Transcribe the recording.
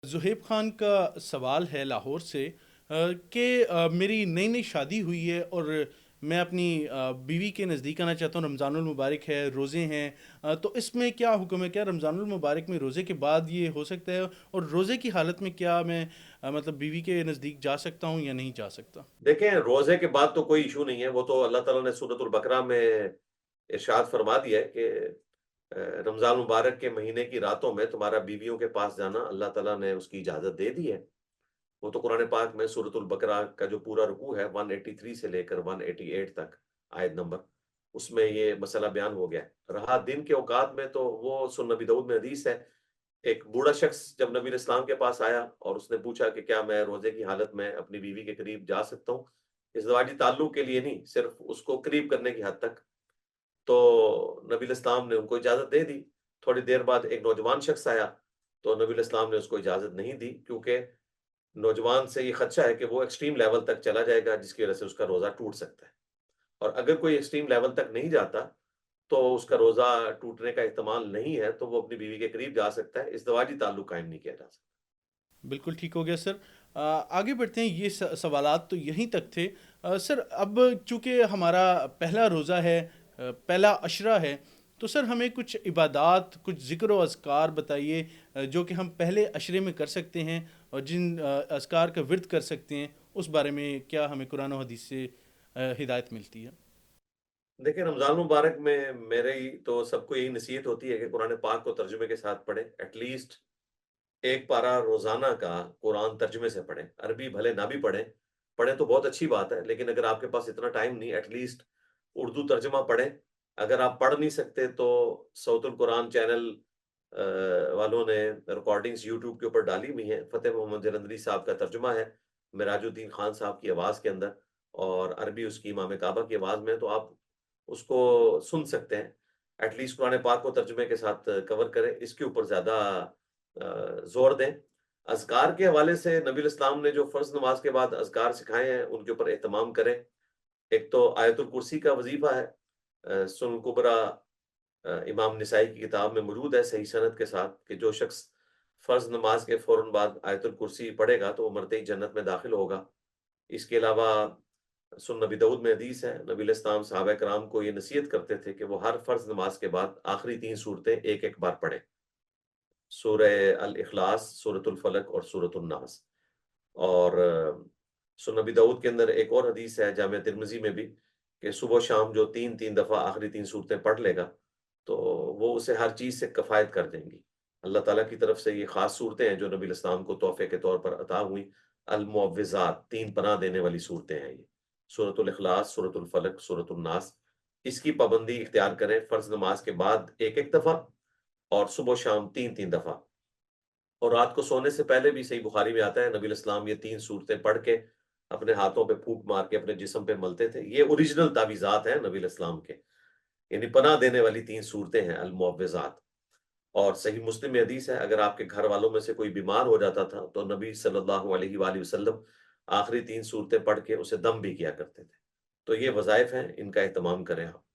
زہیب خان کا سوال ہے لاہور سے کہ میری نئی نئی شادی ہوئی ہے اور میں اپنی بیوی کے نزدیک آنا چاہتا ہوں. رمضان المبارک ہے، روزے ہیں. تو اس میں کیا حکم ہے؟ کیا رمضان المبارک میں روزے کے بعد یہ ہو سکتا ہے؟ اور روزے کی حالت میں کیا میں مطلب بیوی کے نزدیک جا سکتا ہوں یا نہیں جا سکتا؟ دیکھیں، روزے کے بعد تو کوئی ایشو نہیں ہے. وہ تو اللہ تعالیٰ نے سورۃ البقرہ میں ارشاد فرما دیا ہے کہ رمضان مبارک کے مہینے کی راتوں میں تمہارا بیویوں کے پاس جانا اللہ تعالیٰ نے اس کی اجازت دے دی ہے. وہ تو قرآن پاک میں سورۃ البقرہ کا جو پورا رکوع ہے 183 سے لے کر 188 تک آیت نمبر، اس میں یہ مسئلہ بیان ہو گیا ہے. رہا دن کے اوقات میں تو وہ سن نبی داؤد میں حدیث ہے. ایک بوڑھا شخص جب نبی علیہ السلام کے پاس آیا اور اس نے پوچھا کہ کیا میں روزے کی حالت میں اپنی بیوی کے قریب جا سکتا ہوں، ازدواجی تعلق کے لیے نہیں، صرف اس کو قریب کرنے کی حد تک. تو نبی علیہ السلام نے ان کو اجازت دے دی. تھوڑی دیر بعد ایک نوجوان شخص آیا تو نبی علیہ السلام نے اس کو اجازت نہیں دی، کیونکہ نوجوان سے یہ خدشہ ہے کہ وہ ایکسٹریم لیول تک چلا جائے گا جس کی وجہ سے اس کا روزہ ٹوٹ سکتا ہے. اور اگر کوئی ایکسٹریم لیول تک نہیں جاتا تو اس کا روزہ ٹوٹنے کا احتمال نہیں ہے، تو وہ اپنی بیوی کے قریب جا سکتا ہے. ازدواجی تعلق قائم نہیں کیا جا سکتا. بالکل ٹھیک ہو گیا سر. آگے بڑھتے ہیں. یہ سوالات تو یہیں تک تھے. سر اب چونکہ ہمارا پہلا روزہ ہے، پہلا عشرہ ہے، تو سر ہمیں کچھ عبادات، کچھ ذکر و اذکار بتائیے جو کہ ہم پہلے عشرے میں کر سکتے ہیں اور جن اذکار کا ورد کر سکتے ہیں. اس بارے میں کیا ہمیں قرآن و حدیث سے ہدایت ملتی ہے؟ دیکھیں، رمضان مبارک میں میری تو سب کو یہی نصیحت ہوتی ہے کہ قرآن پاک کو ترجمے کے ساتھ پڑھیں. ایٹ لیسٹ ایک پارہ روزانہ کا قرآن ترجمے سے پڑھیں. عربی بھلے نہ بھی پڑھیں، پڑھیں تو بہت اچھی بات ہے، لیکن اگر آپ کے پاس اتنا ٹائم نہیں، ایٹ لیسٹ اردو ترجمہ پڑھیں. اگر آپ پڑھ نہیں سکتے تو صوت القرآن چینل والوں نے ریکارڈنگز یوٹیوب کے اوپر ڈالی ہوئی ہیں. فتح محمد جلندری صاحب کا ترجمہ ہے معراج الدین خان صاحب کی آواز کے اندر، اور عربی اس کی امام کعبہ کی آواز میں، تو آپ اس کو سن سکتے ہیں. ایٹ لیسٹ قرآن پاک کو ترجمے کے ساتھ کور کریں، اس کے اوپر زیادہ زور دیں. اذکار کے حوالے سے نبی الاسلام نے جو فرض نماز کے بعد اذکار سکھائے ہیں ان کے اوپر اہتمام کریں. ایک تو آیت الکرسی کا وظیفہ ہے. سنن کبریٰ امام نسائی کی کتاب میں موجود ہے صحیح سند کے ساتھ کہ جو شخص فرض نماز کے فوراً بعد آیت الکرسی پڑھے گا تو وہ مرتے ہی جنت میں داخل ہوگا. اس کے علاوہ سن نبی داؤد میں حدیث ہے، نبی علیہ السلام صحابہ کرام کو یہ نصیحت کرتے تھے کہ وہ ہر فرض نماز کے بعد آخری 3 سورتیں ایک ایک بار پڑھیں: سورہ الاخلاص، سورۃ الفلق اور سورۃ الناس. اور سن نبی داؤد کے اندر ایک اور حدیث ہے جامعہ ترمذی میں بھی کہ صبح و شام جو 3 3 دفعہ آخری 3 سورتیں پڑھ لے گا تو وہ اسے ہر چیز سے کفایت کر دیں گی. اللہ تعالیٰ کی طرف سے یہ خاص صورتیں ہیں جو نبی علیہ السلام کو تحفے کے طور پر عطا ہوئیں. المعوذات، 3 پناہ دینے والی صورتیں ہیں یہ: سورۃ الاخلاص، سورۃ الفلق، سورۃ الناس. اس کی پابندی اختیار کریں فرض نماز کے بعد ایک ایک دفعہ، اور صبح و شام 3 3 دفعہ. اور رات کو سونے سے پہلے بھی صحیح بخاری میں آتا ہے نبی علیہ السلام یہ 3 سورتیں پڑھ کے اپنے ہاتھوں پہ پھونک مار کے اپنے جسم پہ ملتے تھے. یہ اوریجنل تعویذات ہیں نبی علیہ السلام کے، یعنی پناہ دینے والی 3 سورتیں ہیں المعوذات. اور صحیح مسلم میں حدیث ہے اگر آپ کے گھر والوں میں سے کوئی بیمار ہو جاتا تھا تو نبی صلی اللہ علیہ وآلہ وسلم آخری 3 سورتیں پڑھ کے اسے دم بھی کیا کرتے تھے. تو یہ وظائف ہیں، ان کا اہتمام کریں آپ.